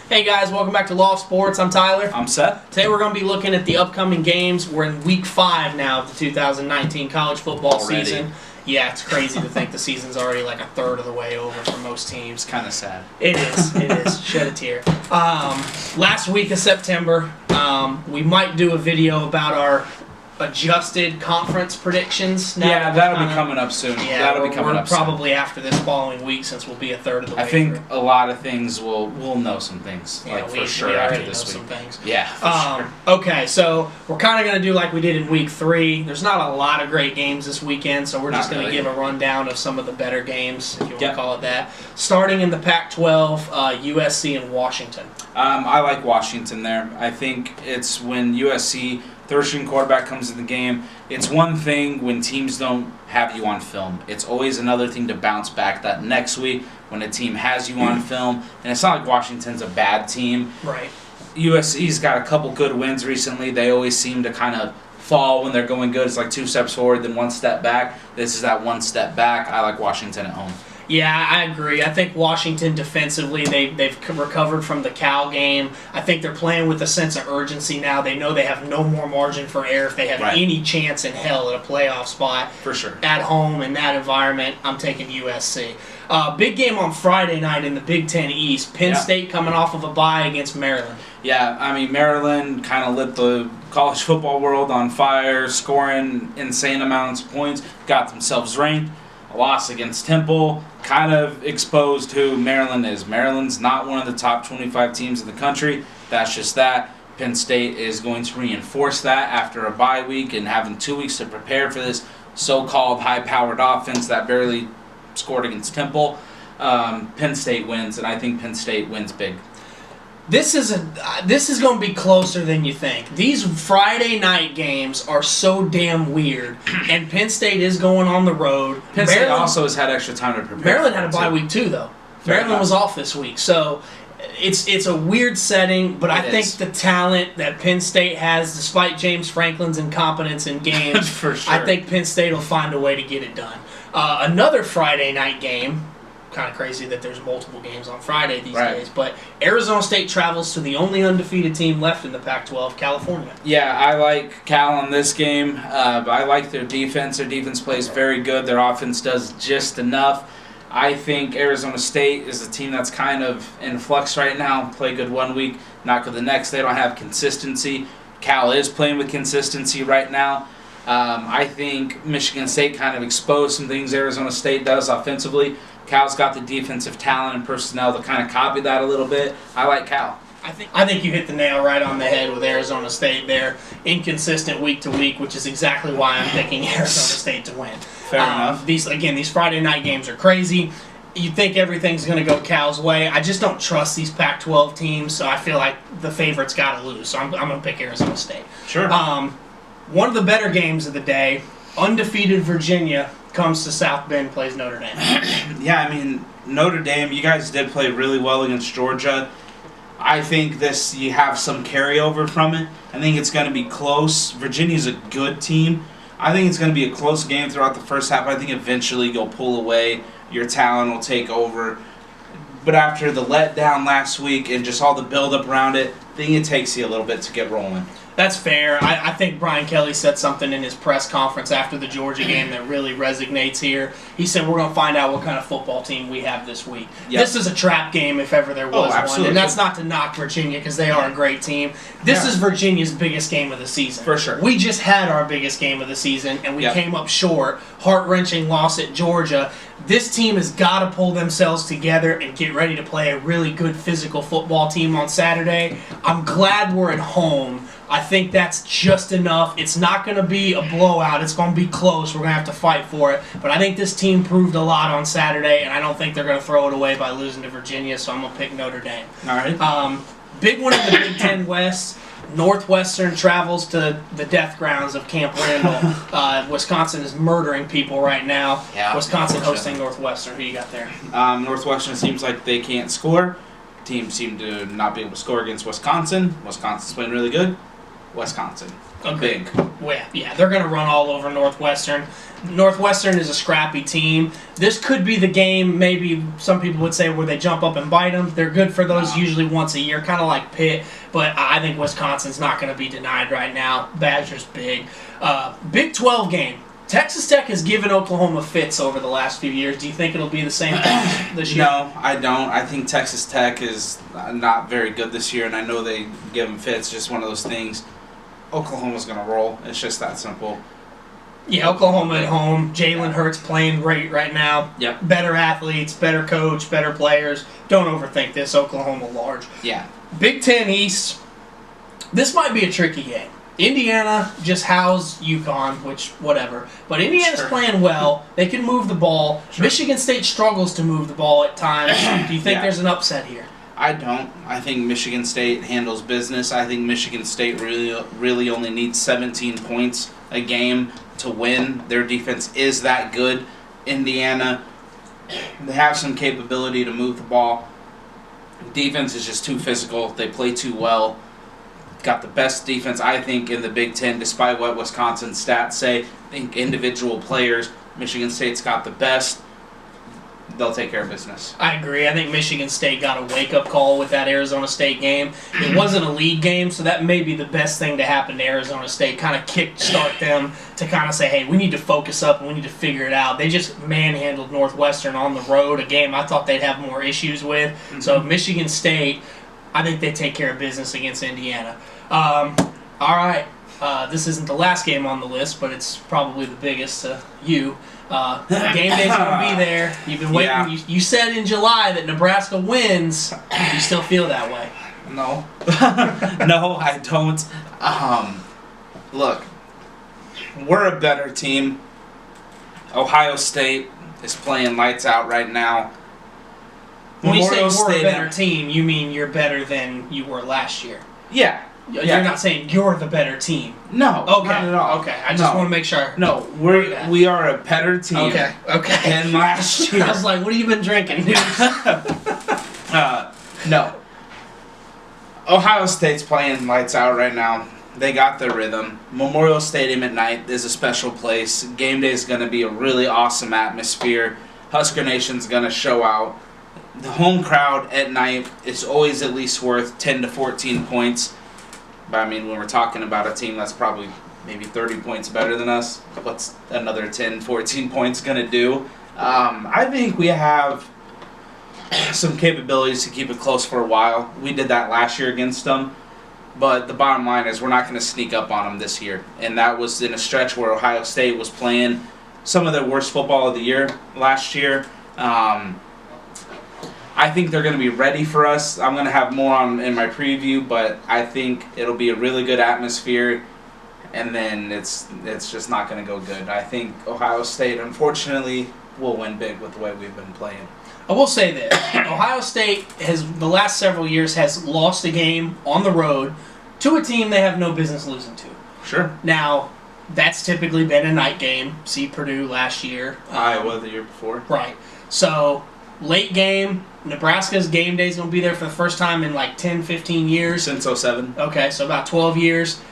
Hey guys, welcome back to Loft Sports. I'm Tyler. I'm Seth. Today we're going to be looking at the upcoming games. We're in week 5 now of the 2019 college football season. Yeah, it's crazy to think the season's already like a third of the way over for most teams. Kind of sad. It is. It is. Shed a tear. Last week of September, we might do a video about our adjusted conference predictions. Now that'll be coming up soon. Yeah, that'll be coming up probably after this following week, since we'll be a third of the way. I think through. a lot of things we'll know some things. Yeah, for sure after this week. Some things. Yeah, for sure. Okay, so we're kind of going to do like we did in week 3. There's not a lot of great games this weekend, so we're just going to give a rundown of some of the better games, if you want to call it that. Starting in the Pac-12, USC and Washington. I like Washington there. I think it's when USC third-string quarterback comes in the game. It's one thing when teams don't have you on film. It's always another thing to bounce back that next week when a team has you on film. And it's not like Washington's a bad team. Right. USC's got a couple good wins recently. They always seem to kind of fall when they're going good. It's like 2 steps forward, then 1 step back. This is that 1 step back. I like Washington at home. Yeah, I agree. I think Washington defensively, they've recovered from the Cal game. I think they're playing with a sense of urgency now. They know they have no more margin for error if they have any chance in hell at a playoff spot. For sure. At home in that environment, I'm taking USC. Big game on Friday night in the Big Ten East. Penn State coming off of a bye against Maryland. Yeah, I mean, Maryland kind of lit the college football world on fire, scoring insane amounts of points, got themselves ranked. A loss against Temple kind of exposed who Maryland is. Maryland's not one of the top 25 teams in the country. That's just that. Penn State is going to reinforce that after a bye week and having 2 weeks to prepare for this so-called high-powered offense that barely scored against Temple. Penn State wins, and I think Penn State wins big. This is going to be closer than you think. These Friday night games are so damn weird, and Penn State is going on the road. Penn State also has had extra time to prepare. Maryland had a bye week too, though. Maryland was off this week, so it's a weird setting. But I think the talent that Penn State has, despite James Franklin's incompetence in games, for sure. I think Penn State will find a way to get it done. Another Friday night game. Kind of crazy that there's multiple games on Friday these days, but Arizona State travels to the only undefeated team left in the Pac-12, California. Yeah, I like Cal in this game. I like their defense. Their defense plays very good. Their offense does just enough. I think Arizona State is a team that's kind of in flux right now. Play good 1 week, not good the next. They don't have consistency. Cal is playing with consistency right now. I think Michigan State kind of exposed some things Arizona State does offensively. Cal's got the defensive talent and personnel to kind of copy that a little bit. I like Cal. I think you hit the nail right on the head with Arizona State. They're inconsistent week to week, which is exactly why I'm picking Arizona State to win. Fair enough. These Friday night games are crazy. You think everything's going to go Cal's way. I just don't trust these Pac-12 teams, so I feel like the favorite's got to lose. So I'm going to pick Arizona State. Sure. One of the better games of the day, undefeated Virginia comes to South Bend, plays Notre Dame. Yeah, I mean, Notre Dame, you guys did play really well against Georgia. I think you have some carryover from it. I think it's going to be close. Virginia's a good team. I think it's going to be a close game throughout the first half. I think eventually you'll pull away. Your talent will take over. But after the letdown last week and just all the build-up around it, I think it takes you a little bit to get rolling. That's fair. I think Brian Kelly said something in his press conference after the Georgia game that really resonates here. He said, we're going to find out what kind of football team we have this week. Yep. This is a trap game if ever there was one. And that's not to knock Virginia because they are a great team. This is Virginia's biggest game of the season. For sure. We just had our biggest game of the season, and we came up short. Heart-wrenching loss at Georgia. This team has got to pull themselves together and get ready to play a really good physical football team on Saturday. I'm glad we're at home. I think that's just enough. It's not going to be a blowout. It's going to be close. We're going to have to fight for it. But I think this team proved a lot on Saturday, and I don't think they're going to throw it away by losing to Virginia, so I'm going to pick Notre Dame. All right. Big one in the Big Ten West. Northwestern travels to the death grounds of Camp Randall. Wisconsin is murdering people right now. Yeah, Wisconsin hosting Northwestern. Who you got there? Northwestern seems like they can't score. Teams seem to not be able to score against Wisconsin. Wisconsin's playing really good. Wisconsin. Big. Well, yeah, they're going to run all over Northwestern. Northwestern is a scrappy team. This could be the game, maybe some people would say, where they jump up and bite them. They're good for those usually once a year, kind of like Pitt, but I think Wisconsin's not going to be denied right now. Badgers big. Big 12 game. Texas Tech has given Oklahoma fits over the last few years. Do you think it'll be the same thing this year? No, I don't. I think Texas Tech is not very good this year, and I know they give them fits. Just one of those things. Oklahoma's going to roll. It's just that simple. Yeah, Oklahoma at home. Jalen Hurts playing great right now. Yep. Better athletes, better coach, better players. Don't overthink this. Oklahoma large. Yeah. Big Ten East. This might be a tricky game. Indiana just housed UConn, which, whatever. But Indiana's playing well. They can move the ball. Sure. Michigan State struggles to move the ball at times. Do you think there's an upset here? I don't. I think Michigan State handles business. I think Michigan State really only needs 17 points a game to win. Their defense is that good. Indiana, they have some capability to move the ball. Defense is just too physical. They play too well. Got the best defense, I think, in the Big Ten, despite what Wisconsin's stats say. I think individual players, Michigan State's got the best. They'll take care of business. I agree. I think Michigan State got a wake-up call with that Arizona State game. It wasn't a league game, so that may be the best thing to happen to Arizona State, kind of kick-start them to kind of say, hey, we need to focus up and we need to figure it out. They just manhandled Northwestern on the road, a game I thought they'd have more issues with. Mm-hmm. So Michigan State, I think they take care of business against Indiana. All right. This isn't the last game on the list, but it's probably the biggest to you. Game day's going to be there. You've been waiting. Yeah. You said in July that Nebraska wins. Do you still feel that way? No. No, I don't. Look, we're a better team. Ohio State is playing lights out right now. When you say we're a better team, you mean you're better than you were last year? Yeah. You're not saying you're the better team. No, okay. Not at all. Okay, I just want to make sure. No, we are a better team. Okay. Than last year. I was like, what have you been drinking? No. Ohio State's playing lights out right now. They got their rhythm. Memorial Stadium at night is a special place. Game day is going to be a really awesome atmosphere. Husker Nation's going to show out. The home crowd at night is always at least worth 10 to 14 points. But I mean, when we're talking about a team that's probably maybe 30 points better than us, what's another 10, 14 points going to do? I think we have some capabilities to keep it close for a while. We did that last year against them. But the bottom line is we're not going to sneak up on them this year. And that was in a stretch where Ohio State was playing some of their worst football of the year last year. I think they're going to be ready for us. I'm going to have more on in my preview, but I think it'll be a really good atmosphere, and then it's just not going to go good. I think Ohio State, unfortunately, will win big with the way we've been playing. I will say this. Ohio State has, the last several years, has lost a game on the road to a team they have no business losing to. Sure. Now, that's typically been a night game. See Purdue last year. Iowa the year before. Right. So, late game. Nebraska's game day is going to be there for the first time in like 10, 15 years. Since 07. Okay, so about 12 years.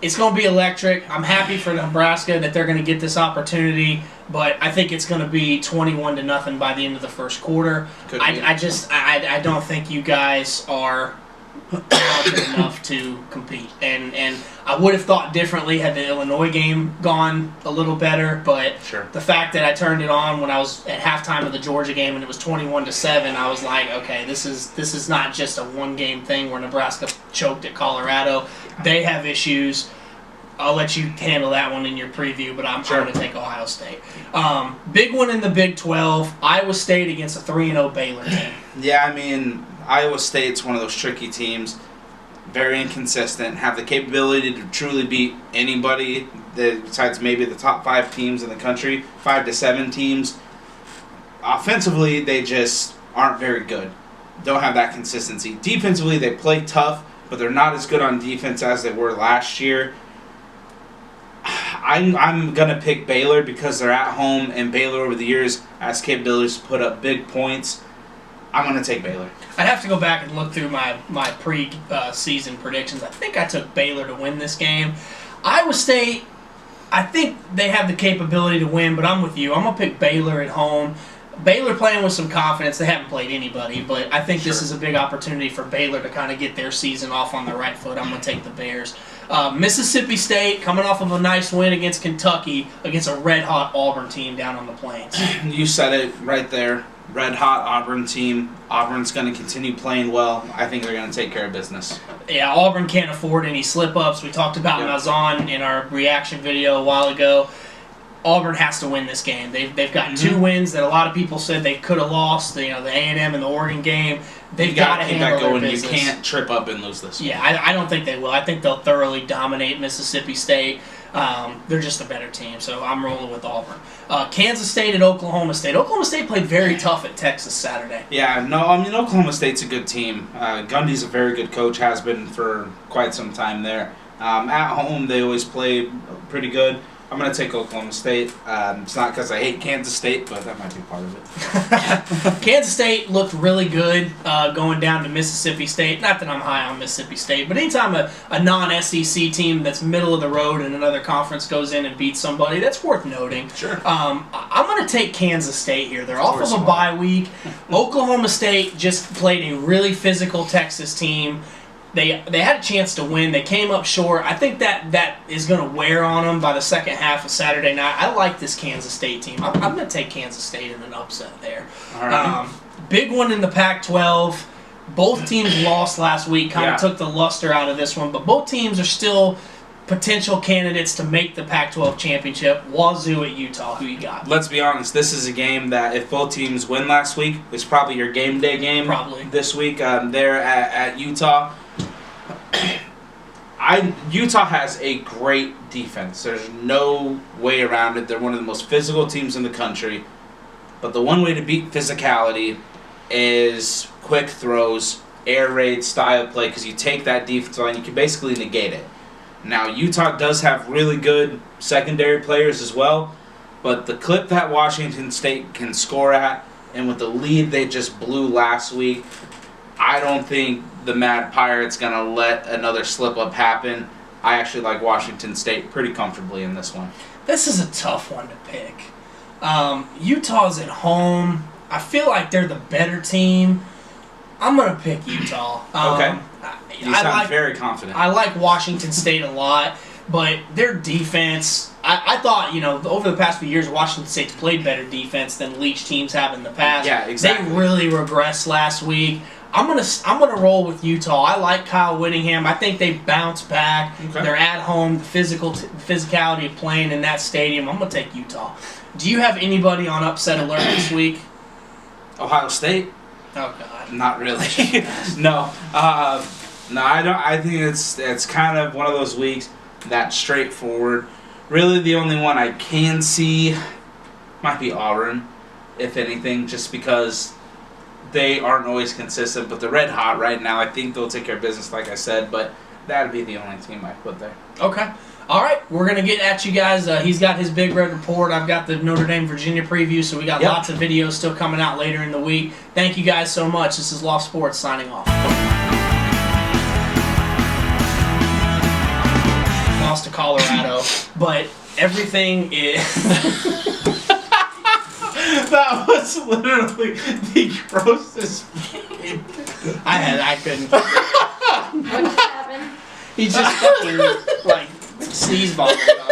It's going to be electric. I'm happy for Nebraska that they're going to get this opportunity, but I think it's going to be 21-0 by the end of the first quarter. I don't think you guys are talented enough to compete. And I would have thought differently had the Illinois game gone a little better, but the fact that I turned it on when I was at halftime of the Georgia game and it was 21-7, I was like, okay, this is not just a one-game thing where Nebraska choked at Colorado. They have issues. I'll let you handle that one in your preview, but I'm going to take Ohio State. Big one in the Big 12, Iowa State against a 3-0 Baylor team. Yeah, I mean, Iowa State's one of those tricky teams. Very inconsistent, have the capability to truly beat anybody besides maybe the top 5 teams in the country, 5 to 7 teams. Offensively, they just aren't very good. Don't have that consistency. Defensively, they play tough, but they're not as good on defense as they were last year. I'm going to pick Baylor because they're at home, and Baylor over the years has capabilities to put up big points. I'm going to take Baylor. I'd have to go back and look through my pre-season predictions. I think I took Baylor to win this game. Iowa State, I think they have the capability to win, but I'm with you. I'm going to pick Baylor at home. Baylor playing with some confidence. They haven't played anybody, but I think this is a big opportunity for Baylor to kind of get their season off on the right foot. I'm going to take the Bears. Mississippi State coming off of a nice win against Kentucky against a red-hot Auburn team down on the Plains. You said it right there. Red-hot Auburn team. Auburn's going to continue playing well. I think they're going to take care of business. Yeah, Auburn can't afford any slip-ups. We talked about Mazan in our reaction video a while ago. Auburn has to win this game. They've got 2 wins that a lot of people said they could have lost. The A&M and the Oregon game. They've got to handle their business. You can't trip up and lose this. Yeah, I don't think they will. I think they'll thoroughly dominate Mississippi State. They're just a better team, so I'm rolling with Auburn. Kansas State at Oklahoma State. Oklahoma State played very tough at Texas Saturday. Yeah, no, I mean, Oklahoma State's a good team. Gundy's a very good coach, has been for quite some time there. At home, they always play pretty good. I'm going to take Oklahoma State. It's not because I hate Kansas State, but that might be part of it. Kansas State looked really good going down to Mississippi State. Not that I'm high on Mississippi State, but anytime a non-SEC team that's middle of the road in another conference goes in and beats somebody, that's worth noting. Sure. I'm going to take Kansas State here. They're off of a bye week. Oklahoma State just played a really physical Texas team. They had a chance to win. They came up short. I think that is going to wear on them by the second half of Saturday night. I like this Kansas State team. I'm going to take Kansas State in an upset there. All right. Big one in the Pac-12. Both teams lost last week. Kind of took the luster out of this one. But both teams are still potential candidates to make the Pac-12 championship. Wazoo at Utah. Who you got? Let's be honest. This is a game that if both teams win last week, it's probably your game day game. Probably. This week there at Utah. Utah has a great defense. There's no way around it. They're one of the most physical teams in the country. But the one way to beat physicality is quick throws, air raid style play, because you take that defense line, you can basically negate it. Now, Utah does have really good secondary players as well, but the clip that Washington State can score at, and with the lead they just blew last week, I don't think the Mad Pirates going to let another slip-up happen. I actually like Washington State pretty comfortably in this one. This is a tough one to pick. Utah's at home. I feel like they're the better team. I'm going to pick Utah. Okay. You sound very confident. I like Washington State a lot, but their defense, I thought, over the past few years, Washington State's played better defense than Leach teams have in the past. Yeah, exactly. They really regressed last week. I'm gonna roll with Utah. I like Kyle Whittingham. I think they bounce back. Okay. They're at home. The physicality of playing in that stadium. I'm gonna take Utah. Do you have anybody on upset alert this week? Ohio State? Oh God. Not really. No. No, I don't. I think it's kind of one of those weeks that's straightforward. Really, the only one I can see might be Auburn, if anything, just because they aren't always consistent, but they're red hot right now. I think they'll take care of business, like I said, but that'd be the only team I put there. Okay. All right, we're going to get at you guys. He's got his Big Red Report. I've got the Notre Dame Virginia preview, so we got lots of videos still coming out later in the week. Thank you guys so much. This is Loft Sports signing off. Lost to Colorado, but everything is... That was literally the grossest. I couldn't. What just happened? He just fucking, sneeze vomited on